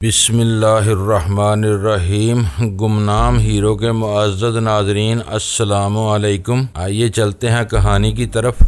بسم اللہ الرحمن الرحیم۔ گمنام ہیرو کے معزز ناظرین، السلام علیکم۔ آئیے چلتے ہیں کہانی کی طرف۔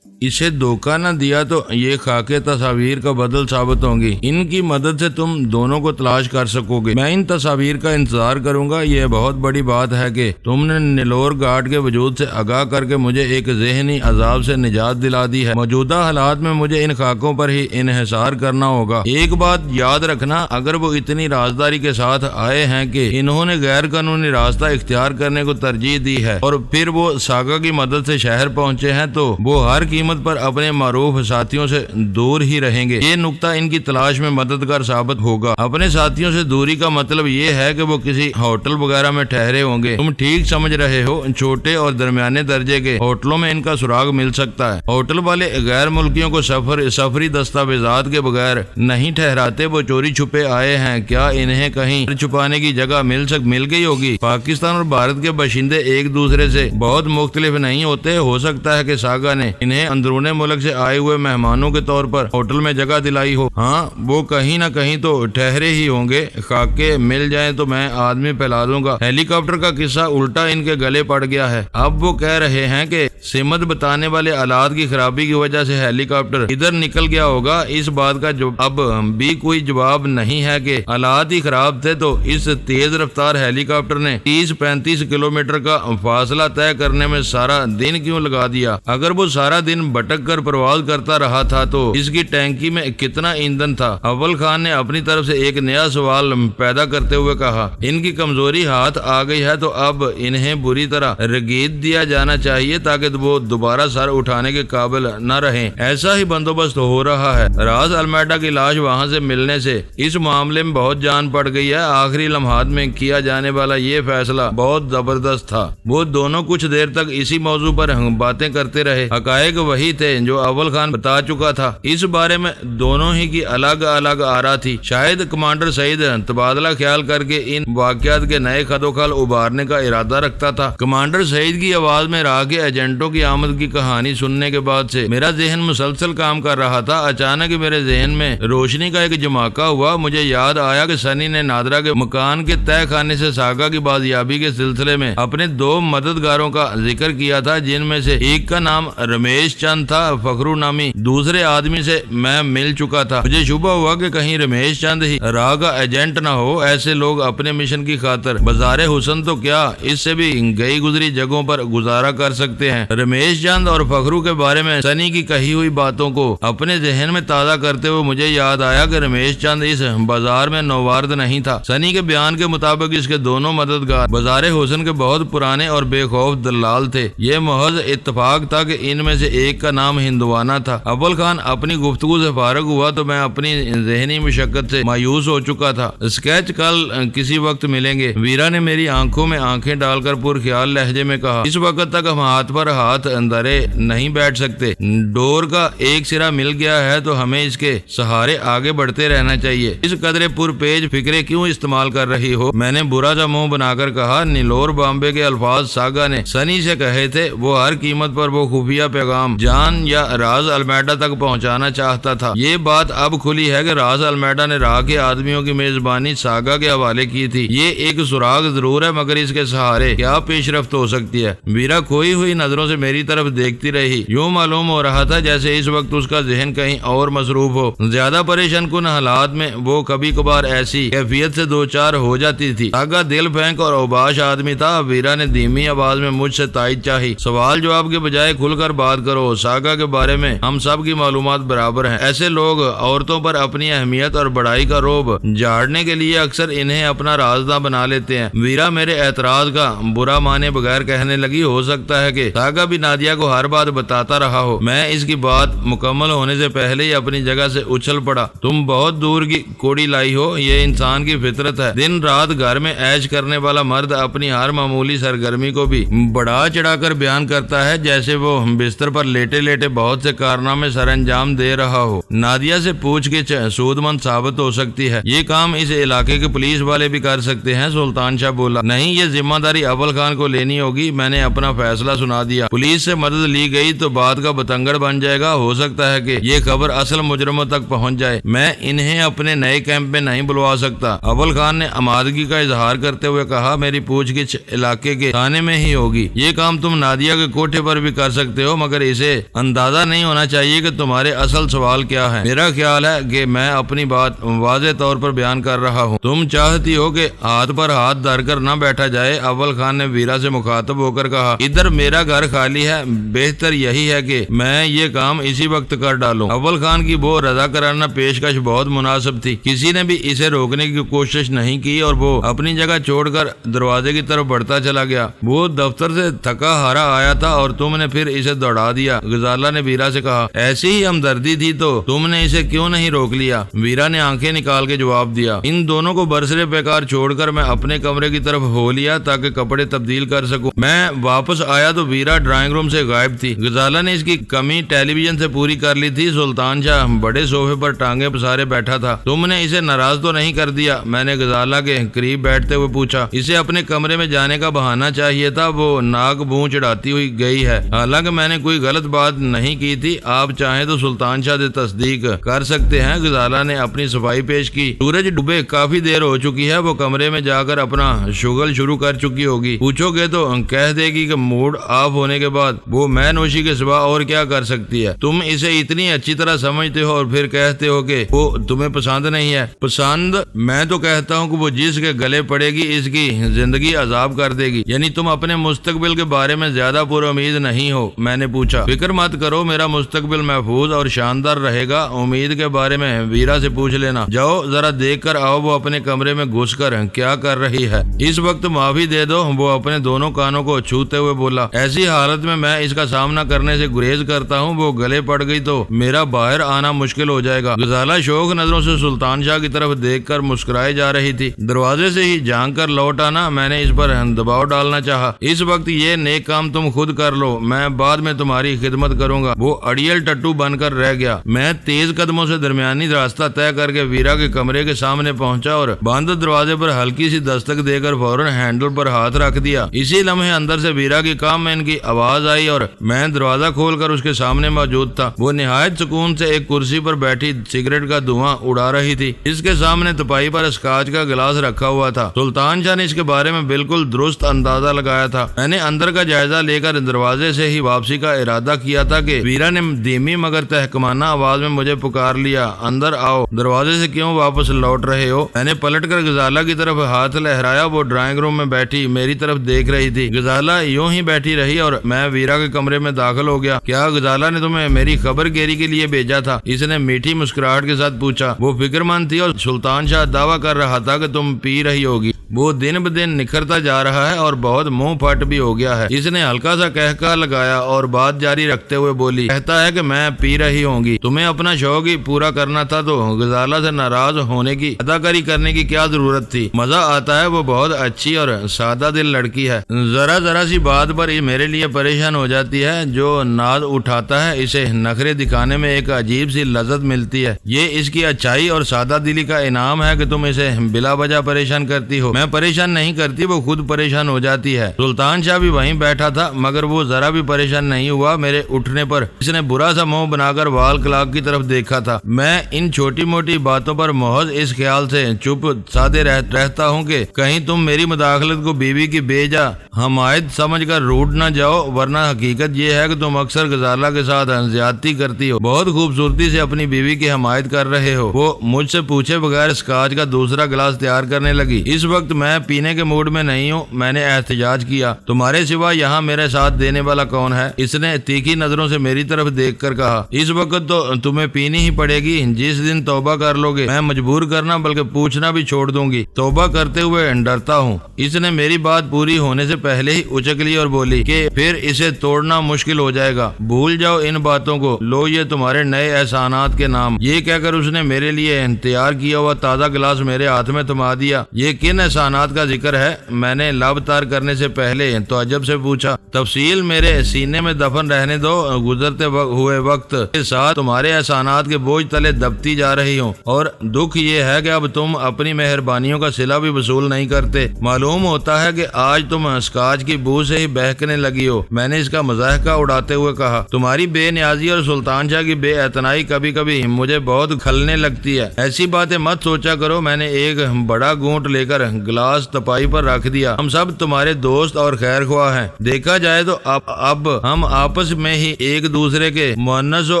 اسے دھوکہ نہ دیا تو یہ خاکے تصاویر کا بدل ثابت ہوں گی۔ ان کی مدد سے تم دونوں کو تلاش کر سکو گے۔ میں ان تصاویر کا انتظار کروں گا۔ یہ بہت بڑی بات ہے کہ تم نے نیلور گارڈ کے وجود سے آگاہ کر کے مجھے ایک ذہنی عذاب سے نجات دلا دی ہے۔ موجودہ حالات میں مجھے ان خاکوں پر ہی انحصار کرنا ہوگا۔ ایک بات یاد رکھنا، اگر وہ اتنی رازداری کے ساتھ آئے ہیں کہ انہوں نے غیر قانونی راستہ اختیار کرنے کو ترجیح دی ہے اور پھر وہ ساگا کی مدد سے شہر پہنچے ہیں، تو وہ ہر قیمت پر اپنے معروف ساتھیوں سے دور ہی رہیں گے۔ یہ نقطہ ان کی تلاش میں مددگار ثابت ہوگا۔ اپنے ساتھیوں سے دوری کا مطلب یہ ہے کہ وہ کسی ہوٹل وغیرہ میں ٹھہرے ہوں گے۔ تم ٹھیک سمجھ رہے ہو، چھوٹے اور درمیانے درجے کے ہوٹلوں میں ان کا سراغ مل سکتا ہے۔ ہوٹل والے غیر ملکیوں کو سفری دستاویزات کے بغیر نہیں ٹھہراتے۔ وہ چوری چھپے آئے ہیں، کیا انہیں کہیں چھپانے کی جگہ مل گئی ہوگی؟ پاکستان اور بھارت کے باشندے ایک دوسرے سے بہت مختلف نہیں ہوتے۔ ہو سکتا ہے کہ ساگا نے انہیں اندرون ملک سے آئے ہوئے مہمانوں کے طور پر ہوٹل میں جگہ دلائی ہو۔ ہاں، وہ کہیں نہ کہیں تو ٹھہرے ہی ہوں گے۔ خاکے مل جائیں تو میں آدمی پھیلا دوں گا۔ ہیلی کاپٹر کا قصہ الٹا ان کے گلے پڑ گیا ہے۔ اب وہ کہہ رہے ہیں کہ سمت بتانے والے آلات کی خرابی کی وجہ سے ہیلی کاپٹر ادھر نکل گیا ہوگا۔ اس بات کا اب بھی کوئی جواب نہیں ہے کہ آلات ہی خراب تھے تو اس تیز رفتار ہیلی کاپٹر نے 30-35 کلومیٹر کا فاصلہ طے کرنے میں سارا دن کیوں لگا دیا؟ اگر وہ سارا دن بھٹک کر پرواز کرتا رہا تھا تو اس کی ٹینکی میں کتنا ایندھن تھا؟ اول خان نے اپنی طرف سے ایک نیا سوال پیدا کرتے ہوئے کہا، ان کی کمزوری ہاتھ آ گئی ہے تو اب انہیں بری طرح رگید دیا جانا چاہیے تاکہ وہ دوبارہ سر اٹھانے کے قابل نہ رہیں۔ ایسا ہی بندوبست ہو رہا ہے۔ راز المیڈا کی لاش وہاں سے ملنے سے اس معاملے میں بہت جان پڑ گئی ہے۔ آخری لمحات میں کیا جانے والا یہ فیصلہ بہت زبردست تھا۔ وہ دونوں کچھ دیر تک اسی موضوع پر باتیں کرتے رہے۔ حقائق وہی تھے جو اول خان بتا چکا تھا۔ اس بارے میں دونوں ہی کی الگ الگ آرا تھی۔ شاید کمانڈر سعید تبادلہ خیال کر کے ان واقعات کے نئے خد و خال ابھارنے کا ارادہ رکھتا تھا۔ کمانڈر سعید کی آواز میں راہ کے ایجنٹوں کی آمد کی کہانی سننے کے بعد سے میرا ذہن مسلسل کام کر رہا تھا۔ اچانک میرے ذہن میں روشنی کا ایک جھماکہ ہوا۔ مجھے یاد آیا کہ سنی نے نادرا کے مکان کے تہہ خانے سے ساگا کی بازیابی کے سلسلے میں اپنے 2 مددگاروں کا ذکر کیا تھا، جن میں سے ایک کا نام رمیش چند تھا۔ فخرو نامی دوسرے آدمی سے میں مل چکا تھا۔ مجھے شبہ ہوا کہ کہیں رمیش چند ہی راہ کا ایجنٹ نہ ہو۔ ایسے لوگ اپنے مشن کی خاطر بازار حسن تو کیا، اس سے بھی گئی گزری جگہوں پر گزارا کر سکتے ہیں۔ رمیش چند اور فخرو کے بارے میں سنی کی کہی ہوئی باتوں کو اپنے ذہن میں تازہ کرتے ہوئے مجھے یاد آیا کہ رمیش چند اس بازار میں نووارد نہیں تھا۔ سنی کے بیان کے مطابق اس کے دونوں مددگار بازار حسن کے بہت پرانے اور بے خوف دلال تھے۔ یہ محض اتفاق تھا کہ ان میں سے ایک کا نام ہندوانہ تھا۔ اول خان اپنی گفتگو سے فارغ ہوا تو میں اپنی ذہنی مشقت سے مایوس ہو چکا تھا۔ اسکیچ کل کسی وقت ملیں گے، ویرا نے میری آنکھوں میں آنکھیں ڈال کر پرخیال لہجے میں کہا۔ اس وقت تک ہم ہاتھ پر ہاتھ اندرے نہیں بیٹھ سکتے۔ ڈور کا ایک سرا مل گیا ہے تو ہمیں اس کے سہارے آگے بڑھتے رہنا چاہیے۔ اس قدرے پرپیج فکرے کیوں استعمال کر رہی ہو؟ میں نے برا سا منہ بنا کر کہا۔ نیلور بامبے کے الفاظ ساگا نے سنی سے کہے تھے۔ وہ ہر قیمت پر وہ خفیہ پیغام جان یا راز المیڈا تک پہنچانا چاہتا تھا۔ یہ بات اب کھلی ہے کہ راز المیڈا نے راہ کے آدمیوں کی میزبانی ساگا کے حوالے کی تھی۔ یہ ایک سراغ ضرور ہے، مگر اس کے سہارے کیا پیش رفت ہو سکتی ہے؟ ویرا کھوئی ہوئی نظروں سے میری طرف دیکھتی رہی۔ یوں معلوم ہو رہا تھا جیسے اس وقت اس کا ذہن کہیں اور مصروف ہو۔ زیادہ پریشان کن حالات میں وہ کبھی کبھار ایسی کیفیت سے دوچار ہو جاتی تھی۔ ساگا دل پھینک اور اوباش آدمی تھا۔ ویرا نے دھیمی آواز میں مجھ سے تائید چاہی۔ سوال جواب کے بجائے کھل کر بات کرو۔ ساگا کے بارے میں ہم سب کی معلومات برابر ہیں۔ ایسے لوگ عورتوں پر اپنی اہمیت اور بڑائی کا رعب جھاڑنے کے لیے اکثر انہیں اپنا رازداں بنا لیتے ہیں۔ ویرا میرے اعتراض کا برا مانے بغیر کہنے لگی، ہو سکتا ہے کہ ساگا بھی نادیہ کو ہر بات بتاتا رہا ہو۔ میں اس کی بات مکمل ہونے سے پہلے ہی اپنی جگہ سے اچھل پڑا۔ تم بہت دور کی کوڑی لائی ہو، یہ انسان کی فطرت ہے۔ دن رات گھر میں عیش کرنے والا مرد اپنی ہر معمولی سرگرمی کو بھی بڑھا چڑھا کر بیان کرتا ہے، جیسے وہ بستر پر لیٹے لیٹے بہت سے کارنامے سر انجام دے رہا ہو۔ نادیہ سے پوچھ کے سود مند ثابت ہو سکتی ہے، یہ کام اس علاقے کے پولیس والے بھی کر سکتے ہیں۔ سلطان شاہ بولا، نہیں، یہ ذمہ داری اول خان کو لینی ہوگی۔ میں نے اپنا فیصلہ سنا دیا، پولیس سے مدد لی گئی تو بات کا بتنگڑ بن جائے گا، ہو سکتا ہے کہ یہ خبر اصل مجرموں تک پہنچ جائے۔ میں انہیں اپنے نئے کیمپ میں نہیں بلوا سکتا۔ اول خان نے آمادگی کا اظہار کرتے ہوئے کہا، میری پوچھ گچھ علاقے کے تھانے میں ہی ہوگی۔ یہ کام تم نادیہ کے کوٹھے پر بھی کر سکتے ہو، مگر اسے اندازہ نہیں ہونا چاہیے کہ تمہارے اصل سوال کیا ہے۔ میرا خیال ہے کہ میں اپنی بات واضح طور پر بیان کر رہا ہوں۔ تم چاہتی ہو کہ ہاتھ پر ہاتھ دھر کر نہ بیٹھا جائے۔ اول خان نے ویرا سے مخاطب ہو کر کہا، ادھر میرا گھر خالی ہے، بہتر یہی ہے کہ میں یہ کام اسی وقت کر ڈالوں۔ اول خان کی وہ رضا کرانہ پیشکش بہت مناسب تھی، کسی نے بھی اسے روکنے کی کوشش نہیں کی اور وہ اپنی جگہ چھوڑ کر دروازے کی طرف بڑھتا چلا گیا۔ وہ دفتر سے تھکا ہارا آیا تھا اور تم نے پھر اسے دوڑا دیا۔ غزالہ نے ویرا سے کہا، ایسی ہی ہمدردی تھی تو تم نے اسے کیوں نہیں روک لیا؟ ویرا نے آنکھیں نکال کے جواب دیا، ان دونوں کو برسرے بیکار چھوڑ کر میں اپنے کمرے کی طرف ہو لیا تاکہ کپڑے تبدیل کر سکوں۔ میں واپس آیا تو ویرا ڈرائنگ روم سے غائب تھی۔ غزالہ نے اس کی کمی ٹیلی ویژن سے پوری کر لی تھی۔ سلطان شاہ بڑے صوفے پر ٹانگیں پسارے بیٹھا تھا۔ تم نے اسے ناراض تو نہیں کر دیا؟ میں نے غزالہ کے قریب بیٹھتے ہوئے پوچھا۔ اسے اپنے کمرے میں جانے کا بہانہ چاہیے تھا، وہ ناک بوں چڑھاتی ہوئی گئی ہے، حالانکہ میں نے کوئی غلط بات نہیں کی تھی۔ آپ چاہیں تو سلطان شاہ سے تصدیق کر سکتے ہیں۔ غزالہ نے اپنی صفائی پیش کی۔ سورج ڈوبے کافی دیر ہو چکی ہے، وہ کمرے میں جا کر اپنا شغل شروع کر چکی ہوگی۔ پوچھو گے تو کہہ دے گی کہ موڈ آف ہونے کے بعد وہ میں نوشی کے سوا اور کیا کر سکتی ہے۔ تم اسے اتنی اچھی طرح سمجھتے ہو اور پھر کہتے ہو کہ وہ تمہیں پسند نہیں ہے۔ پسند؟ میں تو کہتا ہوں کہ وہ جس کے گلے پڑے گی اس کی زندگی عذاب کر دے گی۔ یعنی تم اپنے مستقبل کے بارے میں زیادہ پر امید نہیں ہو؟ میں نے پوچھا۔ فکر مت کرو، میرا مستقبل محفوظ اور شاندار رہے گا۔ امید کے بارے میں ویرا سے پوچھ لینا۔ جاؤ ذرا دیکھ کر آؤ وہ اپنے کمرے میں گھس کر کیا کر رہی ہے۔ اس وقت معافی دے دو، وہ اپنے دونوں کانوں کو چھوتے ہوئے بولا۔ ایسی حالت میں اس کا سامنا کرنے سے گریز کرتا ہوں، وہ گلے پڑ گئی تو میرا باہر آنا مشکل ہو جائے گا۔ غزالہ شوق نظروں سے سلطان شاہ کی طرف دیکھ کر مسکرائے جا رہی تھی۔ دروازے سے ہی جھانک کر لوٹ آنا۔ میں نے اس پر دباؤ ڈالنا چاہا۔ اس وقت یہ نیک کام تم خود کر لو، میں بعد میں تمہاری خدمت کروں گا۔ وہ اڑیل ٹٹو بن کر رہ گیا۔ میں تیز قدموں سے درمیانی راستہ طے کر کے ویرا کے کمرے کے سامنے پہنچا اور بند دروازے پر ہلکی سی دستک دے کر فوراً ہینڈل پر ہاتھ رکھ دیا۔ اسی لمحے اندر سے ویرا کی کام مین کی آواز آئی اور میں دروازہ کھول کر اس کے سامنے موجود تھا۔ وہ نہایت سکون سے ایک کرسی پر بیٹھی سگریٹ کا دھواں اڑا رہی تھی۔ اس کے سامنے تپائی پر اسکاچ کا گلاس رکھا ہوا تھا۔ سلطان شاہ نے اس کے بارے میں بالکل درست اندازہ لگایا تھا۔ میں نے اندر کا جائزہ لے کر دروازے سے ہی واپسی کا ارادہ کیا تھا کہ ویرا نے دھیمی مگر تحکمانہ آواز میں مجھے پکار لیا، اندر آؤ۔ دروازے سے کیوں واپس لوٹ رہے ہو؟ میں نے پلٹ کر غزالہ کی طرف ہاتھ لہرایا۔ وہ ڈرائنگ روم میں بیٹھی میری طرف دیکھ رہی تھی۔ غزالہ یوں ہی بیٹھی رہی اور میں ویرا کے کمرے میں داخل ہو گیا۔ کیا غزالہ نے تمہیں میری خبر گیری کے لیے بھیجا تھا؟ اس نے میٹھی مسکراہٹ کے ساتھ پوچھا۔ وہ فکر مند تھی اور سلطان شاہ دعویٰ کر رہا تھا کہ تم پی رہی ہوگی۔ وہ دن بدن نکھرتا جا رہا ہے اور بہت منہ پھٹ بھی ہو گیا ہے۔ اس نے ہلکا سا کہکا لگایا اور بات جاری رکھتے ہوئے بولی، کہتا ہے کہ میں پی رہی ہوں گی، تمہیں اپنا شوق ہی پورا کرنا تھا تو غزالہ سے ناراض ہونے کی اداکاری کرنے کی کیا ضرورت تھی؟ مزہ آتا ہے، وہ بہت اچھی اور سادہ دل لڑکی ہے، ذرا سی بات پر میرے لیے پریشان ہو جاتی ہے۔ جو ناز اٹھاتا ہے اسے نخرے دکھانے میں ایک عجیب سی لذت ملتی ہے۔ یہ اس کی اچھائی اور سادہ دلی کا انعام ہے کہ تم اسے بلا وجہ پریشان کرتی ہو۔ میں پریشان نہیں کرتی، وہ خود پریشان ہو جاتی ہے۔ سلطان شاہ بھی وہیں بیٹھا تھا مگر وہ ذرا بھی پریشان نہیں ہوا میرے اٹھنے پر۔ اس نے برا سا منہ بنا کر وال کلاک کی طرف دیکھا تھا۔ میں ان چھوٹی موٹی باتوں پر محض اس خیال سے چپ سادے رہتا ہوں کہ کہیں تم میری مداخلت کو بیوی کی بے جا حمایت سمجھ کر روٹ نہ جاؤ، ورنہ حقیقت یہ ہے کہ تم اکثر غزالہ کے ساتھ زیادتی کرتی ہو، بہت خوبصورتی سے اپنی بیوی کی حمایت کر رہے ہو۔ وہ مجھ سے پوچھے بغیر اسکاچ کا دوسرا گلاس تیار کرنے لگی۔ اس وقت میں پینے کے موڈ میں نہیں ہوں، میں نے احتجاج کیا۔ تمہارے سوا یہاں میرے ساتھ دینے والا کون ہے؟ اس نے تیکھی نظروں سے میری طرف دیکھ کر کہا۔ اس وقت تو تمہیں پینی ہی پڑے گی، جس دن توبہ کر لو گے میں مجبور کرنا بلکہ پوچھنا بھی چھوڑ دوں گی۔ توبہ کرتے ہوئے ڈرتا ہوں۔ اس نے میری بات پوری ہونے سے پہلے ہی اچک لی اور بولی کہ پھر اسے توڑنا مشکل ہو جائے گا، بھول جاؤ ان باتوں کو، لو یہ تمہارے نئے احسانات کے نام۔ یہ کہہ کر اس نے میرے لیے تیار کیا ہوا تازہ گلاس میرے ہاتھ میں تھما دیا۔ یہ کن احسانات کا ذکر ہے؟ میں نے لب تار کرنے سے پہلے تعجب سے پوچھا۔ تفصیل میرے سینے میں دفن رہنے دو، گزرتے ہوئے وقت کے ساتھ تمہارے احسانات کے بوجھ تلے دبتی جا رہی ہوں، اور دکھ یہ ہے کہ اب تم اپنی مہربانیوں کا صلہ بھی وصول نہیں کرتے۔ معلوم ہوتا ہے کہ آج تم اسکاچ کی بو سے ہی بہکنے لگی ہو۔ میں نے اس کا مضاحکہ اڑاتے ہوئے کہا، تمہاری بے نیازی اور سلطان شاہ کی بے اعتنائی کبھی کبھی مجھے بہت کھلنے لگتی ہے۔ ایسی باتیں مت سوچا کرو۔ میں نے ایک بڑا گھونٹ لے کر گلاس تپائی پر رکھ دیا۔ ہم سب تمہارے دوست اور خیر خواہ ہیں۔ دیکھا جائے تو اب ہم آپس میں ہی ایک دوسرے کے مونس و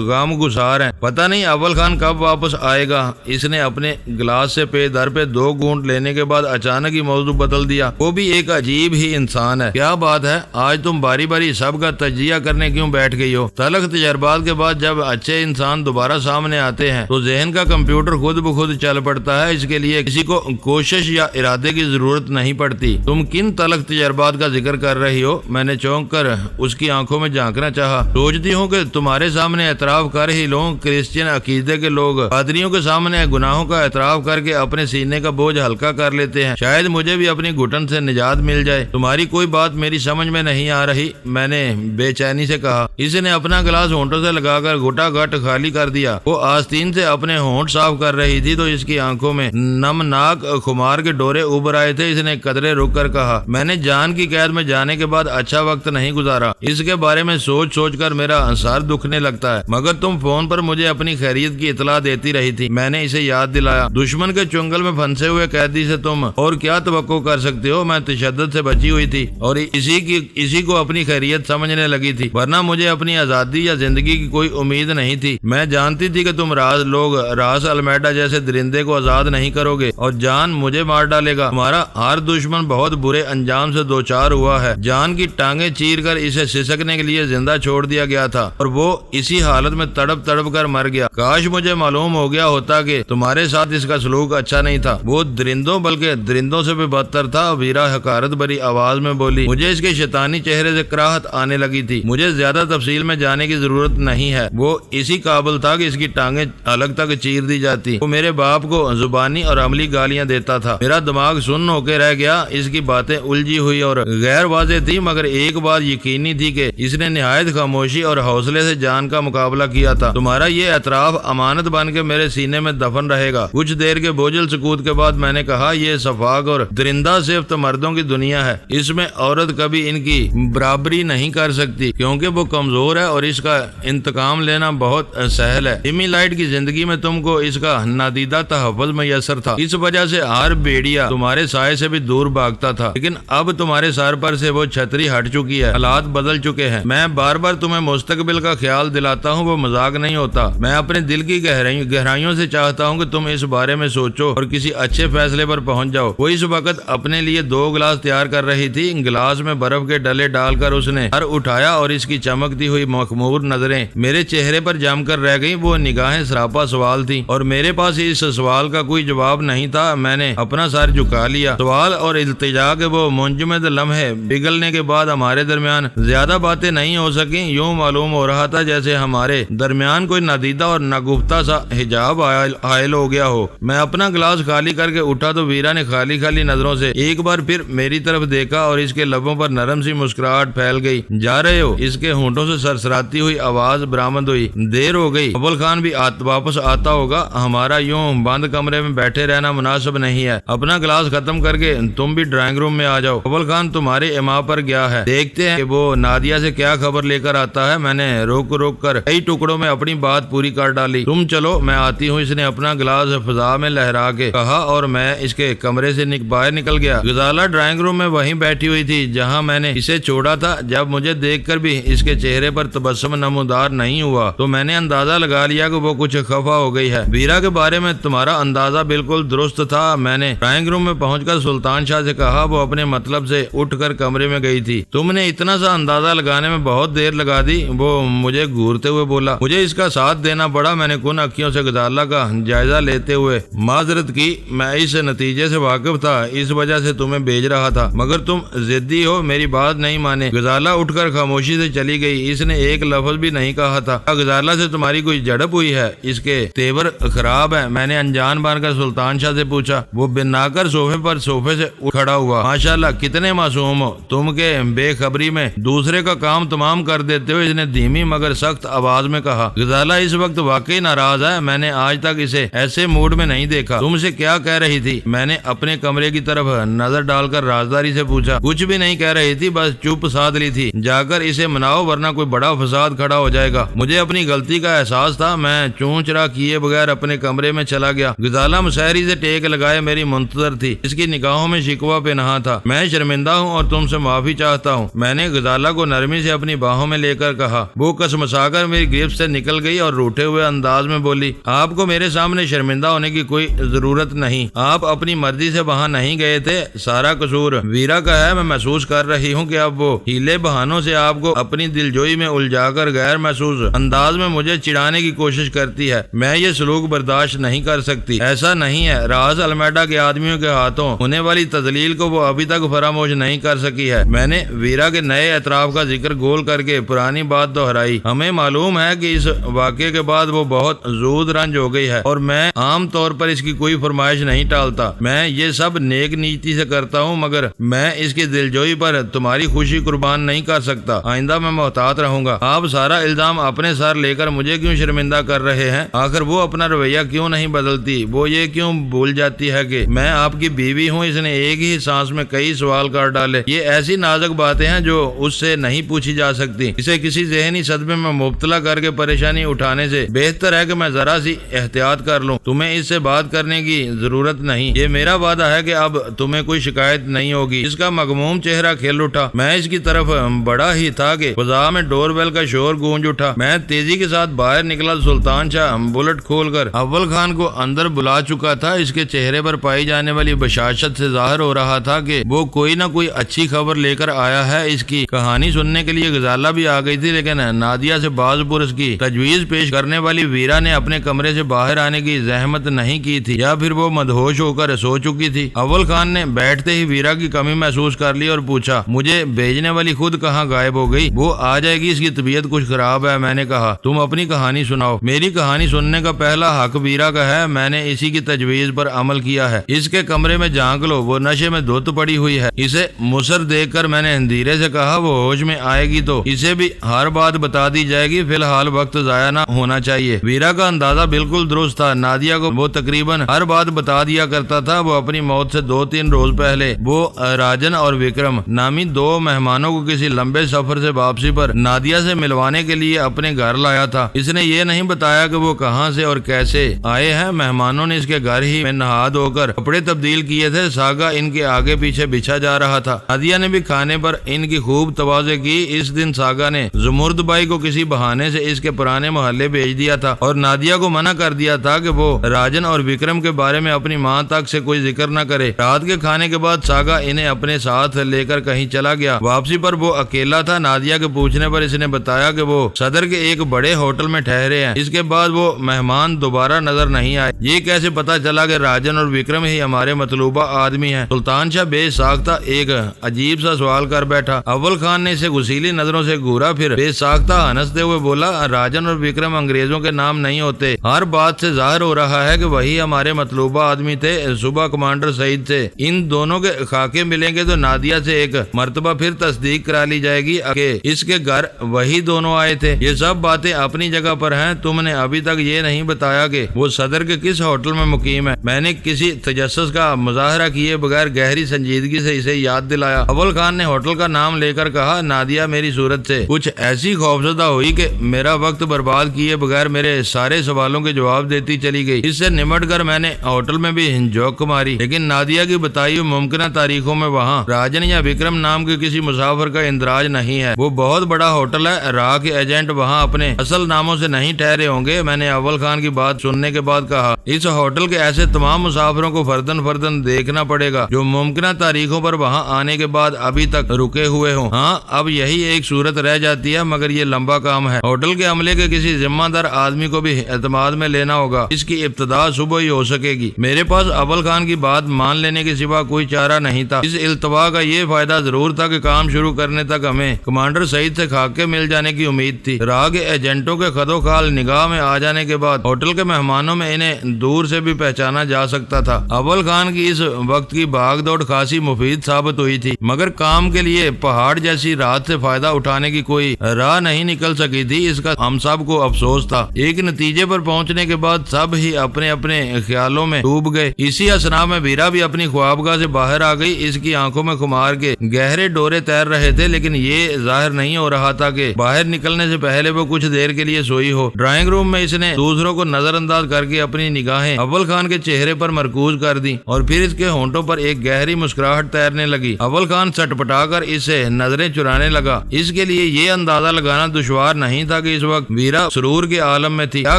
غم گسار ہیں۔ پتہ نہیں اول خان کب واپس آئے گا۔ اس نے اپنے گلاس سے پے در پہ 2 گھونٹ لینے کے بعد اچانک ہی موضوع بدل دیا۔ وہ بھی ایک عجیب ہی انسان ہے۔ کیا بات ہے، آج تم باری باری سب کا تجزیہ کرنے کیوں بیٹھ گئی ہو؟ تلخ تجربات کے بعد جب اچھے انسان دوبارہ سامنے آتے ہیں تو ذہن کا کمپیوٹر خود بخود چل پڑتا ہے۔ اس کے لیے کسی کو کوشش یا ارادے کی ضرورت نہیں پڑتی۔ تم کن تلخ تجربات کا ذکر کر رہی ہو؟ میں نے چونک کر اس کی آنکھوں میں جھانکنا چاہا۔ سوچتی ہوں کہ تمہارے سامنے اعتراف کر ہی لوں۔ کرسچین عقیدے کے لوگ پادریوں کے سامنے گناہوں کا اعتراف کر کے اپنے سینے کا بوجھ ہلکا کر لیتے ہیں۔ شاید مجھے بھی اپنی گھٹن سے نجات مل جائے۔ تمہاری کوئی بات میری سمجھ میں نہیں آ رہی، میں نے بے چینی سے کہا۔ اس نے اپنا گلاس ہونٹوں سے لگا کر گھٹا گھٹ خالی کر دیا۔ وہ آستین سے اپنے ہونٹ صاف کر رہی تھی تو اس کی آنکھوں میں نمناک خمار کے ڈورے ابھر آئے تھے۔ اس نے قدرے رک کر کہا، میں نے جان کی قید میں جانے کے بعد اچھا وقت نہیں گزارا۔ اس کے بارے میں سوچ سوچ کر میرا سر دکھنے لگتا ہے، مگر تم فون پر مجھے اپنی خیریت کی اطلاع دیتی رہی تھی۔ میں نے اسے یاد دلایا، دشمن کے چنگل میں پھنسے ہوئے قیدی سے تم اور کیا توقع کر سکتے ہو؟ میں تشدد سے بچی ہوئی تھی اور اسی کو اپنی خیریت سمجھنے لگی تھی، ورنہ مجھے اپنی آزادی یا زندگی کی کوئی امید نہیں تھی۔ میں جانتی تھی کہ تم راس المیڈا جیسے درندے کو آزاد نہیں کرو گے اور جان مجھے مار ڈالے گا۔ تمہارا ہر دشمن بہت برے انجام سے دوچار ہوا ہے۔ جان کی ٹانگیں چیر کر اسے سسکنے کے لیے زندہ چھوڑ دیا گیا تھا اور وہ اسی حالت میں تڑپ تڑپ کر مر گیا۔ کاش مجھے معلوم ہو گیا ہوتا کہ تمہارے ساتھ اس کا سلوک اچھا نہیں تھا، وہ درندوں بلکہ درندوں سے بھی بدتر تھا۔ ویرا حقارت بری آواز میں بولی۔ مجھے اس کے شیطانی چہرے سے کراہت آنے لگی تھی۔ مجھے زیادہ تفصیل میں جانے کی ضرورت نہیں ہے۔ وہ اسی قابل تھا کہ اس کی ٹانگیں الگ تک چیر دی جاتی۔ وہ میرے باپ کو زبانی اور عملی گالیاں دیتا تھا۔ میرا دماغ سن ہو کے رہ گیا۔ اس کی باتیں الجھی ہوئی اور غیر واضح تھی، مگر ایک بات یقینی تھی کہ اس نے نہایت خاموشی اور حوصلے سے جان کا مقابلہ کیا تھا۔ تمہارا یہ اعتراف امانت بن کے میرے سینے میں دفن رہے گا۔ کچھ دیر کے بوجھل سکوت کے بعد میں نے کہا، یہ سفاق اور درندہ صفت مردوں کی دنیا ہے۔ اس میں عورت کبھی ان کی برابری نہیں کر سکتی کیونکہ وہ کمزور ہے اور اس کا انتقام لینا بہت سہل ہے۔ ایمی لائٹ کی زندگی میں تم کو اس کا نادیدہ تحفظ میسر تھا، اس وجہ سے ہر بیڑیا تمہارے سائے سے بھی دور بھاگتا تھا، لیکن اب تمہارے سر پر سے وہ چھتری ہٹ چکی ہے، حالات بدل چکے ہیں۔ میں بار بار تمہیں مستقبل کا خیال دلاتا ہوں، وہ مذاق نہیں ہوتا۔ میں اپنے دل کی گہرائیوں سے چاہتا ہوں کہ تم اس بارے میں سوچو اور کسی اچھے فیصلے پر پہنچ جاؤ۔ وہ اس وقت اپنے لیے 2 گلاس تیار کر رہی تھی۔ گلاس میں برف کے ڈلے ڈال کر اس نے سر اٹھایا اور اس کی چمکتی ہوئی مخمور نظریں میرے چہرے پر جم کر رہ گئیں۔ وہ نگاہیں سراپا سوال تھیں اور میرے پاس اس سوال کا کوئی جواب نہیں تھا۔ میں نے اپنا سر جھکا لیا۔ سوال اور التجا کے وہ منجمد لمحے پگھلنے کے بعد ہمارے درمیان زیادہ باتیں نہیں ہو سکیں۔ یوں معلوم ہو رہا تھا جیسے ہمارے درمیان کوئی نادیدہ اور ناگفتہ سا حجاب حائل ہو گیا ہو۔ میں اپنا گلاس خالی کر کے اٹھا تو ویرا نے خالی خالی نظروں سے ایک بار پھر میری طرف دیکھا اور اس کے لبوں پر نرم سی مسکراہٹ پھیل گئی۔ جا رہے ہو؟ اس کے ہونٹوں سے سرسراتی ہوئی آواز برآمد ہوئی۔ دیر ہو گئی، اول خان بھی واپس آتا ہوگا، ہمارا یوں بند کمرے میں بیٹھے رہنا مناسب نہیں ہے۔ اپنا گلاس ختم کر کے تم بھی ڈرائنگ روم میں آ جاؤ، اول خان تمہارے اما پر گیا ہے، دیکھتے ہیں کہ وہ نادیہ سے کیا خبر لے کر آتا ہے۔ میں نے روک کر کئی ٹکڑوں میں اپنی بات پوری کر ڈالی۔ تم چلو، میں آتی ہوں، اس نے اپنا گلاس فضا میں لہرا کے کہا اور میں اس کے کمرے سے باہر نکل گیا۔ غزالہ ڈرائنگ روم میں وہیں بیٹھی ہوئی تھی جہاں میں نے اسے چھوڑا تھا۔ جب مجھے دیکھ کر بھی اس کے چہرے پر تبسم نمودار نہیں ہوا تو میں نے اندازہ لگا لیا کہ وہ کچھ خفا ہو گئی ہے۔ ویرا کے بارے میں تمہارا اندازہ بالکل درست تھا۔ میں نے ڈرائنگ روم میں پہنچ کر سلطان شاہ سے کہا، وہ اپنے مطلب سے اٹھ کر کمرے میں گئی تھی۔ تم نے اتنا سا اندازہ لگانے میں بہت دیر لگا دی، وہ مجھے گھورتے ہوئے بولا۔ مجھے اس کا ساتھ دینا پڑا۔ میں نے کن اکھیوں سے غزالہ کا جائزہ لیتے ہوئے معذرت کی۔ میں اس نتیجے سے واقف تھا، اس وجہ سے تمہیں بھیج رہا تھا، مگر تم تم ضدی ہو، میری بات نہیں مانے۔ غزالہ اٹھ کر خاموشی سے چلی گئی۔ اس نے ایک لفظ بھی نہیں کہا تھا۔ غزالہ سے تمہاری کوئی جھڑپ ہوئی ہے؟ اس کے تیور خراب ہے، میں نے انجان بان کر سلطان شاہ سے پوچھا۔ وہ بنا کر صوفے سے کھڑا ہوا۔ ماشاءاللہ کتنے معصوم ہو تم کے بے خبری میں دوسرے کا کام تمام کر دیتے ہو، اس نے دھیمی مگر سخت آواز میں کہا۔ غزالہ اس وقت واقعی ناراض ہے، میں نے آج تک اسے ایسے موڈ میں نہیں دیکھا۔ تم سے کیا کہہ رہی تھی؟ میں نے اپنے کمرے کی طرف نظر ڈال کر رازداری سے پوچھا۔ کچھ بھی نہیں کہہ رہی تھی، بس چپ سادھ لی تھی۔ جا کر اسے مناؤ ورنہ کوئی بڑا فساد کھڑا ہو جائے گا۔ مجھے اپنی غلطی کا احساس تھا، میں چون چرا کیے بغیر اپنے کمرے میں چلا گیا۔ غزالہ مسحری سے ٹیک لگائے میری منتظر تھی۔ اس کی نگاہوں میں شکوہ پنہاں تھا۔ میں شرمندہ ہوں اور تم سے معافی چاہتا ہوں، میں نے غزالہ کو نرمی سے اپنی باہوں میں لے کر کہا۔ وہ کسمسا کر میری گرفت سے نکل گئی اور روٹھے ہوئے انداز میں بولی، آپ کو میرے سامنے شرمندہ ہونے کی کوئی ضرورت نہیں، آپ اپنی مرضی سے وہاں نہیں گئے تھے، سارا قصور ویرا کا ہے۔ میں محسوس کر رہی ہوں کہ اب وہ ہیلے بہانوں سے آپ کو اپنی دلجوئی میں الجھا کر غیر محسوس انداز میں مجھے چڑھانے کی کوشش کرتی ہے۔ میں یہ سلوک برداشت نہیں کر سکتی۔ ایسا نہیں ہے، راز المیڈا کے آدمیوں کے ہاتھوں ہونے والی تذلیل کو وہ ابھی تک فراموش نہیں کر سکی ہے۔ میں نے ویرا کے نئے اعتراف کا ذکر گول کر کے پرانی بات دہرائی۔ ہمیں معلوم ہے کہ اس واقعے کے بعد وہ بہت زود رنج ہو گئی ہے اور میں عام طور پر اس کی کوئی فرمائش نہیں ٹالتا۔ میں یہ سب نیک نیتی سے کرتا ہوں، مگر میں اس کی دلجوئی پر تمہاری خوشی قربان نہیں کر سکتا۔ آئندہ میں محتاط رہوں گا۔ آپ سارا الزام اپنے سر لے کر مجھے کیوں شرمندہ کر رہے ہیں؟ آخر وہ اپنا رویہ کیوں نہیں بدلتی؟ وہ یہ کیوں بھول جاتی ہے کہ میں آپ کی بیوی ہوں؟ اس نے ایک ہی سانس میں کئی سوال کر ڈالے۔ یہ ایسی نازک باتیں ہیں جو اس سے نہیں پوچھی جا سکتی۔ اسے کسی ذہنی صدمے میں مبتلا کر کے پریشانی اٹھانے سے بہتر ہے کہ میں ذرا سی احتیاط کر لوں۔ تمہیں اس سے بات کرنے کی ضرورت نہیں، یہ میرا وعدہ ہے کہ اب تمہیں کوئی شکایت نہیں ہوگی۔ اس کا مغموم چہرہ کھل اٹھا۔ میں اس کی طرف بڑا ہی تھا کہ فضا میں ڈور بیل کا شور گونج اٹھا۔ میں تیزی کے ساتھ باہر نکلا۔ سلطان شاہ بلٹ کھول کر اول خان کو اندر بلا چکا تھا۔ اس کے چہرے پر پائی جانے والی بشاشت سے ظاہر ہو رہا تھا کہ وہ کوئی نہ کوئی اچھی خبر لے کر آیا ہے۔ اس کی کہانی سننے کے لیے غزالہ بھی آ گئی تھی، لیکن نادیہ سے باز پرس کی تجویز پیش کرنے والی ویرا نے اپنے کمرے سے باہر آنے کی زحمت نہیں کی تھی، یا پھر وہ مدہوش ہو کر سو چکی تھی۔ اول خان نے بیٹھتے ہی ویرا کی کمی محسوس کر لی اور پوچھا، مجھے بھیجنے والی خود کہاں غائب ہو گئی؟ وہ آ جائے گی، اس کی طبیعت کچھ خراب ہے۔ میں نے کہا، تم اپنی کہانی سناؤ۔ میری کہانی سننے کا پہلا حق ویرا کا ہے، میں نے اسی کی تجویز پر عمل کیا ہے۔ اس کے کمرے میں جھانک لو، وہ نشے میں دھت پڑی ہوئی ہے۔ اسے مصر دیکھ کر میں نے اندھیرے سے کہا، وہ ہوش میں آئے گی تو اسے بھی ہر بات بتا دی جائے گی، فی الحال وقت ضائع نہ ہونا چاہیے۔ ویرا کا اندازہ بالکل درست تھا۔ نادیہ کو وہ تقریباً ہر بات بتا دیا کرتا تھا۔ وہ اپنی موت سے 2-3 روز پہلے وہ راجن اور وکرم نامی 2 مہمانوں کو کسی لمبے سفر سے واپسی پر نادیہ سے ملوانے کے لیے اپنے گھر لایا تھا۔ اس نے یہ نہیں بتایا کہ وہ کہاں سے اور کیسے آئے ہیں۔ مہمانوں نے اس کے گھر ہی میں نہا دھو کر کپڑے تبدیل کیے تھے۔ ساگا ان کے آگے پیچھے بچھا جا رہا تھا۔ نادیہ نے بھی کھانے پر ان کی خوب توازے کی۔ اس دن ساگا نے زمرد بائی کو کسی بہانے سے اس کے پرانے محلے بھیج دیا تھا اور نادیہ کو منع کر دیا تھا کہ وہ راجن اور وکرم کے بارے میں اپنی ماں تک سے کوئی ذکر نہ کرے۔ رات کے کھانے کے بعد ساگا انہیں اپنے ساتھ لے کر کہیں چلا گیا۔ واپسی پر وہ اکیلا تھا۔ نادیہ کے پوچھنے پر اس نے بتایا کہ وہ صدر کے ایک بڑے ہوٹل میں ٹھہرے ہیں۔ اس کے بعد وہ مہمان دوبارہ نظر نہیں آئے۔ یہ کیسے پتا چلا کہ راجن اور وکرم ہی ہمارے مطلوبہ آدمی ہیں؟ سلطان شاہ بے ساختہ ایک عجیب سا سوال کر بیٹھا۔ اول خان نے اسے غسیلی نظروں سے گھورا، پھر بے ساختہ ہنستے ہوئے بولا، راجن اور وکرم انگریزوں کے نام نہیں ہوتے۔ ہر بات سے ظاہر ہو رہا ہے کہ وہی ہمارے مطلوبہ آدمی تھے۔ صبح کمانڈر سعید سے ان دونوں کے خاکے ملیں گے تو نادیہ سے ایک مرتبہ پھر تصدیق کرا لی جائے گی کہ اس کے گھر وہی دونوں آئے تھے۔ یہ سب باتیں اپنی جگہ پر ہیں۔ تم نے ابھی تک یہ نہیں بتایا کہ وہ صدر کے کس ہوٹل میں مقیم ہے۔ میں نے کسی تجسس کا مظاہرہ کیے بغیر گہری سنجیدگی سے اسے یاد دلایا۔ اول خان نے ہوٹل کا نام لے کر کہا، نادیہ میری صورت سے کچھ ایسی خوفزدہ ہوئی کہ میرا وقت برباد کیے بغیر میرے سارے سوالوں کے جواب دیتی چلی گئی۔ اس سے نمٹ کر میں نے ہوٹل میں بھی جھونک ماری، لیکن نادیہ کی بتائی ممکنہ تاریخوں میں وہاں راجن یا وکرم نام کے کسی مسافر کا اندراج نہیں ہے۔ وہ بہت بڑا ہوٹل ہے، راہ کے ایجنٹ وہاں اپنے اصل ناموں سے نہیں ٹھہرے ہوں گے۔ میں نے اول خان کی بات سننے کے بعد کہا، اس ہوٹل کے ایسے تمام مسافروں کو فردن فردن دیکھنا پڑے گا جو ممکنہ تاریخوں پر وہاں آنے کے بعد ابھی تک رکے ہوئے ہوں۔ ہاں، اب یہی ایک صورت رہ جاتی ہے، مگر یہ لمبا کام ہے۔ ہوٹل کے عملے کے کسی ذمہ دار آدمی کو بھی اعتماد میں لینا ہوگا۔ اس کی ابتدا صبح ہی ہو سکے گی۔ میرے پاس اول خان کی بات مان لینے کے سوا کوئی چارہ نہیں تھا۔ اس التوا کا یہ فائدہ ضرور تھا کہ کام شروع کرنے تک ہمیں کمانڈر سعید سے خاکے مل جانے کی امید تھی۔ راہ کے ایجنٹوں کے خد و خال نگاہ میں آ جانے کے بعد ہوٹل کے مہمانوں میں انہیں دور سے بھی پہچانا جا سکتا تھا۔ اول خان کی اس وقت کی بھاگ دوڑ خاصی مفید ثابت ہوئی تھی، مگر کام کے لیے پہاڑ جیسی رات سے فائدہ اٹھانے کی کوئی راہ نہیں نکل سکی تھی، اس کا ہم سب کو افسوس تھا۔ ایک نتیجے پر پہنچنے کے بعد سب ہی اپنے اپنے خیالوں میں ڈوب گئے۔ اسی اثنا میں ویرا بھی اپنی خوابگاہ سے باہر آ گئی۔ اس کی آنکھوں میں خمار کے گہرے ڈورے تیر رہے تھے، لیکن یہ ظاہر نہیں ہو رہا تھا کہ باہر نکلنے سے پہلے وہ کچھ دیر کے لیے سوئی ہو۔ ڈرائنگ روم میں اس نے دوسروں کو نظر انداز کر کے اپنی نگاہیں اول خان کے چہرے پر مرکوز کر دی اور پھر اس کے ہونٹوں پر ایک گہری مسکراہٹ تیرنے لگی۔ اول خان سٹپٹا کر اسے نظریں چرانے لگا۔ اس کے لیے یہ اندازہ لگانا دشوار نہیں تھا کہ اس وقت ویرا سرور کے عالم میں تھی۔ کیا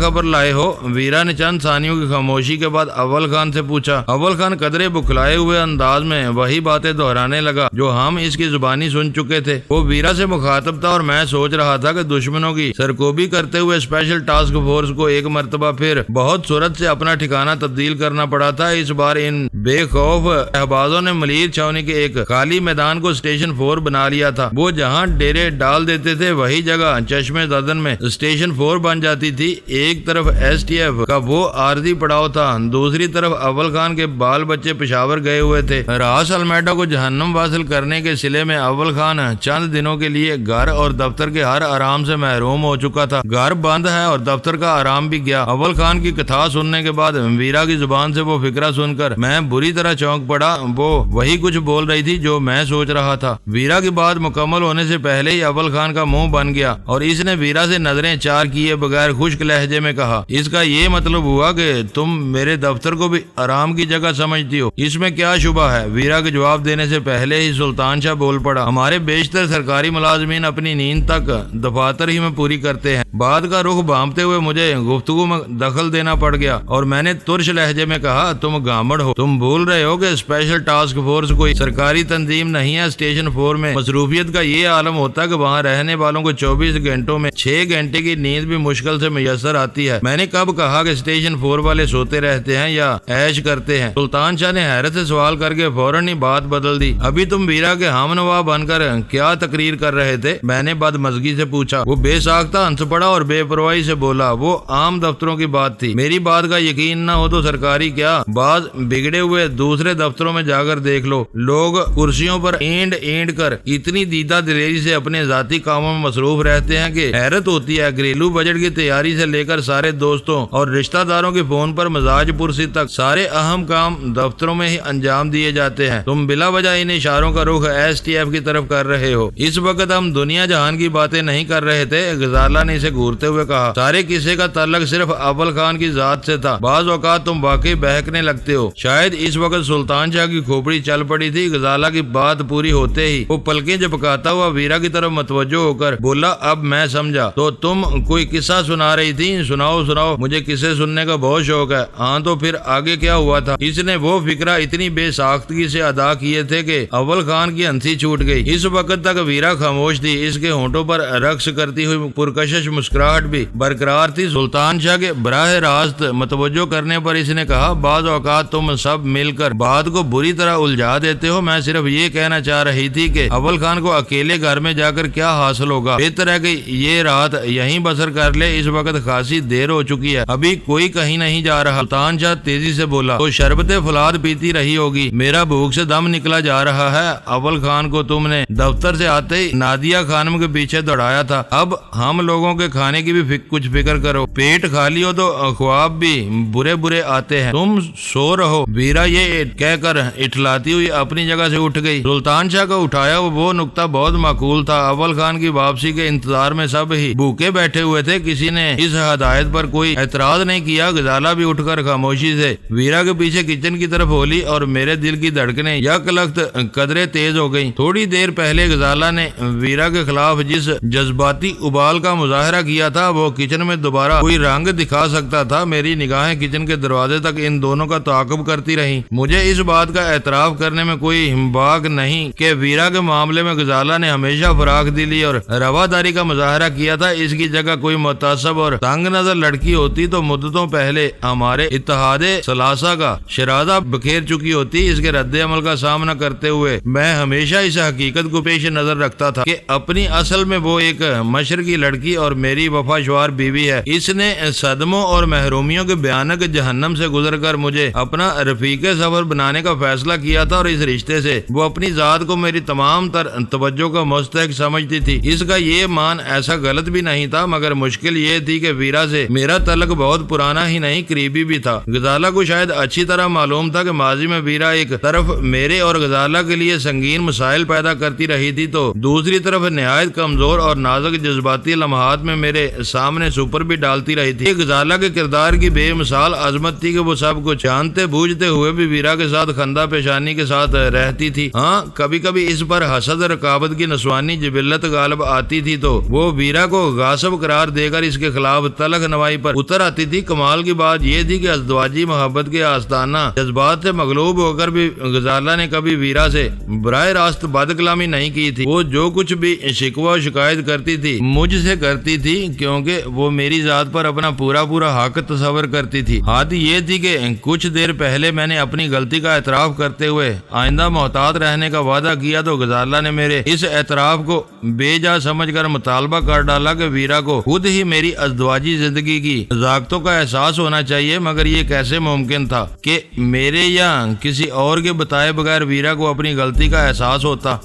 خبر لائے ہو؟ ویرا نے چند ثانیوں کی خاموشی کے بعد اول خان سے پوچھا۔ اول خان قدرے بکھلائے ہوئے انداز میں وہی باتیں دہرانے لگا جو ہم اس کی زبانی سن چکے تھے۔ وہ ویرا سے مخاطب تھا اور میں سوچ رہا تھا کہ دشمنوں کی سرکوبی کرتے ہوئے اسپیشل ٹاسک فورس کو ایک مرتبہ پھر بہت سرعت سے اپنا ٹھکانہ تبدیل کرنا پڑا تھا۔ اس بار ان بے خوف احبازوں نے ملیر چھاونی کے ایک خالی میدان کو اسٹیشن 4 بنا لیا تھا۔ وہ جہاں ڈیرے ڈال دیتے تھے وہی جگہ چشمے زدن میں اسٹیشن 4 بن جاتی تھی۔ ایک طرف ایس ٹی ایف کا وہ عارضی پڑاؤ تھا، دوسری طرف اول خان کے بال بچے پشاور گئے ہوئے تھے۔ راس المیڈا کو جہنم واصل کرنے کے سلے میں اول خان چند دنوں کے لیے گھر اور دفتر کے ہر آرام سے محروم ہو چکا تھا۔ گھر بند ہے اور دفتر کا آرام بھی گیا۔ اول خان کی کتھا سننے کے بعد ویرا کی زبان سے وہ فکرہ سن کر میں بری طرح چونک پڑا۔ وہ وہی کچھ بول رہی تھی جو میں سوچ رہا تھا۔ ویرا کی بات مکمل ہونے سے پہلے ہی اول خان کا منہ بن گیا اور اس نے ویرا سے نظریں چار کیے بغیر خشک لہجے میں کہا، اس کا یہ مطلب ہوا کہ تم میرے دفتر کو بھی آرام کی جگہ سمجھتی ہو؟ اس میں کیا شبہ ہے؟ ویرا کے جواب دینے سے پہلے ہی سلطان شاہ بول پڑا، ہمارے بیشتر سرکاری ملازمین اپنی نیند تک دفاتر ہی میں پوری کرتے ہیں۔ بات کا رخ بھانپتے ہوئے مجھے گفتگو میں دخل دینا پڑ گیا اور میں نے ترش لہجے میں کہا، تم گامڑ ہو، تم بھول رہے ہو کہ اسپیشل ٹاسک فورس کوئی سرکاری تنظیم نہیں ہے۔ اسٹیشن 4 میں مصروفیت کا یہ عالم ہوتا ہے کہ وہاں رہنے والوں کو 24 گھنٹوں میں 6 گھنٹے کی نیند بھی مشکل سے میسر آتی ہے۔ میں نے کب کہا کہ اسٹیشن 4 والے سوتے رہتے ہیں یا عیش کرتے ہیں؟ سلطان شاہ نے حیرت سے سوال کر کے فوراً ہی بات بدل دی، ابھی تم ویرا کے ہم نوا بن کر کیا تقریر کر رہے تھے؟ میں نے بدمزگی سے پوچھا۔ وہ بے ساختہ ہنس پڑا اور بے پرواہی سے بولا، وہ عام دفتروں کی بات تھی، میری بات کا یقین نہ ہو تو سرکاری کیا بعض بگڑے ہوئے دوسرے دفتروں میں جا کر دیکھ لو، لوگ کرسیوں پر اینڈ اینڈ کر اتنی دیدہ دلیری سے اپنے ذاتی کاموں میں مصروف رہتے ہیں کہ حیرت ہوتی ہے۔ گھریلو بجٹ کی تیاری سے لے کر سارے دوستوں اور رشتہ داروں کے فون پر مزاج پرسی تک سارے اہم کام دفتروں میں ہی انجام دیے جاتے ہیں۔ تم بلا وجہ ان اشاروں کا رخ ایس ٹی ایف کی طرف کر رہے ہو۔ اس وقت ہم دنیا جہان کی باتیں نہیں کر رہے تھے، غزالہ نے اسے گھورتے ہوئے کہا، سارے قصے کا تعلق صرف اول خان کی ذات سے تھا۔ بعض اوقات تم واقعی بہکنے لگتے ہو۔ شاید اس وقت سلطان شاہ کی کھوپڑی چل پڑی تھی۔ غزالہ کی بات پوری ہوتے ہی وہ پلکیں جھپکاتا ہوا ویرا کی طرف متوجہ ہو کر بولا، اب میں سمجھا، تو تم کوئی قصہ سنا رہی تھی؟ سناؤ سناؤ، مجھے قصے سننے کا بہت شوق ہے۔ ہاں تو پھر آگے کیا ہوا تھا؟ اس نے وہ فکرہ اتنی بے ساختگی سے ادا کیے تھے کہ اول خان کی ہنسی چھوٹ گئی۔ اس وقت تک ویرا خاموش تھی، اس کے ہونٹوں پر رقص کرتی ہوئی پرکشش مسکراہٹ بھی برقرار تھی۔ سلطان شاہ کے براہ راست متوجہ کرنے پر اس نے کہا، بعض اوقات تم سب مل کر بات کو بری طرح الجھا دیتے ہو۔ میں صرف یہ کہنا چاہ رہی تھی کہ اول خان کو اکیلے گھر میں جا کر کیا حاصل ہوگا؟ بہتر ہے کہ یہ رات یہیں بسر کر لے، اس وقت خاصی دیر ہو چکی ہے، ابھی کوئی کہیں نہیں جا رہا۔ سلطان شاہ تیزی سے بولا، تو شربت فولاد پیتی رہی ہوگی، میرا بھوک سے دم نکلا جا رہا ہے۔ اول خان کو تم نے دفتر سے آتے ہی نادیہ خانم کے پیچھے دوڑایا تھا، اب ہم لوگوں کے کھانے کی بھی کچھ فکر کرو، پیٹ خالی ہو تو خواب بھی برے برے آتے ہیں، تم سو رہو۔ ویرا یہ کہہ کر اٹھلاتی ہوئی اپنی جگہ سے اٹھ گئی۔ سلطان شاہ کا اٹھایا وہ نقطہ بہت معقول تھا۔ اول خان کی واپسی کے انتظار میں سب ہی بھوکے بیٹھے ہوئے تھے، کسی نے اس ہدایت پر کوئی اعتراض نہیں کیا۔ غزالہ بھی اٹھ کر خاموشی سے ویرا کے پیچھے کچن کی طرف ہولی اور میرے دل کی دھڑکنیں یک لخت قدرے تیز ہو گئیں۔ تھوڑی دیر پہلے غزالہ نے ویرا کے خلاف جس جذباتی ابال کا مظاہرہ کیا تھا وہ کچن میں دوبارہ کوئی رنگ دکھا سکتا تھا۔ میری نگاہیں کچن کے دروازے تک ان دونوں کا تعاقب کرتی رہی۔ مجھے اس بات کا اعتراف کرنے میں کوئی باک نہیں کہ ویرا کے معاملے میں غزالہ نے ہمیشہ فراخ دلی اور رواداری کا مظاہرہ کیا تھا۔ اس کی جگہ کوئی متعصب اور تنگ نظر لڑکی ہوتی تو مدتوں پہلے ہمارے اتحاد ثلاثہ کا شرادہ بکھیر چکی ہوتی۔ اس کے رد عمل کا سامنا کرتے ہوئے میں ہمیشہ اس حقیقت کو پیش نظر رکھتا تھا کہ اپنی اصل میں وہ ایک مشرقی لڑکی اور میری وفاشوار بیوی ہے۔ اس نے صدموں اور محرومیوں کے بھیانک جہنم سے گزر کر مجھے اپنا رفیق سفر بنانے کا فیصلہ کیا تھا، اور اس رشتے سے وہ اپنی ذات کو میری تمام تر توجہ کا مستحق سمجھتی تھی۔ اس کا یہ مان ایسا غلط بھی نہیں تھا، مگر مشکل یہ تھی کہ ویرا سے میرا تعلق بہت پرانا ہی نہیں، قریبی بھی تھا۔ غزالہ کو شاید اچھی طرح معلوم تھا کہ ماضی میں ویرا ایک طرف میرے اور غزالہ کے لیے سنگین مسائل پیدا کرتی رہی تھی تو دوسری طرف نہایت کمزور اور نازک جذباتی لمحات میں میرے سامنے سپر بھی ڈالتی رہی تھی۔ غزالہ کے کردار کی بے مثال عظمت تھی کہ وہ سب کچھ جانتے بوجھتے ہوئے بھی ویرا کے ساتھ خندہ پیشانی کے ساتھ رہتی تھی۔ ہاں، کبھی کبھی اس پر حسد رقابت کی نسوانی جبلت غالب آتی تھی تو وہ ویرا کو غاصب قرار دے کر اس کے خلاف تلخ نوائی پر اتر آتی تھی۔ کمال کی بات یہ تھی کہ ازدواجی محبت کے آستانہ جذبات سے مغلوب ہو کر بھی غزالہ نے کبھی ویرا سے براہ راست بد کلامی نہیں کی تھی۔ وہ جو کچھ بھی شکوہ و شکایت کرتی تھی مجھ سے کرتی تھی، کیونکہ وہ میری ذات پر اپنا پورا حق تصور کرتی تھی۔ حد یہ تھی کہ کچھ دیر پہلے میں نے اپنی غلطی کا اعتراف کرتے ہوئے آئندہ محتاط رہنے کا وعدہ کیا تو غزالہ نے میرے اس اعتراف کو بے جا سمجھ کر مطالبہ کر ڈالا کہ ویرا کو خود ہی میری ازدواجی زندگی کی ضابطوں کا احساس ہونا چاہیے۔ مگر یہ کیسے ممکن تھا کہ میرے یا کسی اور کے بتائے بغیر ویرا کو اپنی غلطی کا احساس ہوتا؟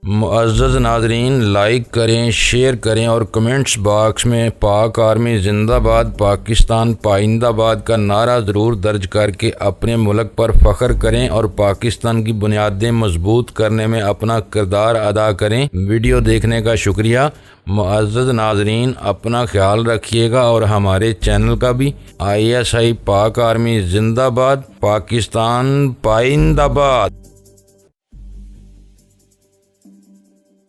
معزز ناظرین، لائک کریں، شیئر کریں اور کمنٹس باکس میں پاک آرمی زندہ باد، پاکستان پائندہ باد کا نعرہ ضرور درج کر کے اپنے ملک پر فخر کریں اور پاکستان کی بنیادیں مضبوط کرنے میں اپنا کردار ادا کریں۔ ویڈیو دیکھنے کا شکریہ۔ معزز ناظرین، اپنا خیال رکھیے گا اور ہمارے چینل کا بھی۔ ISI پاک آرمی زندہ باد، پاکستان پائندہ باد۔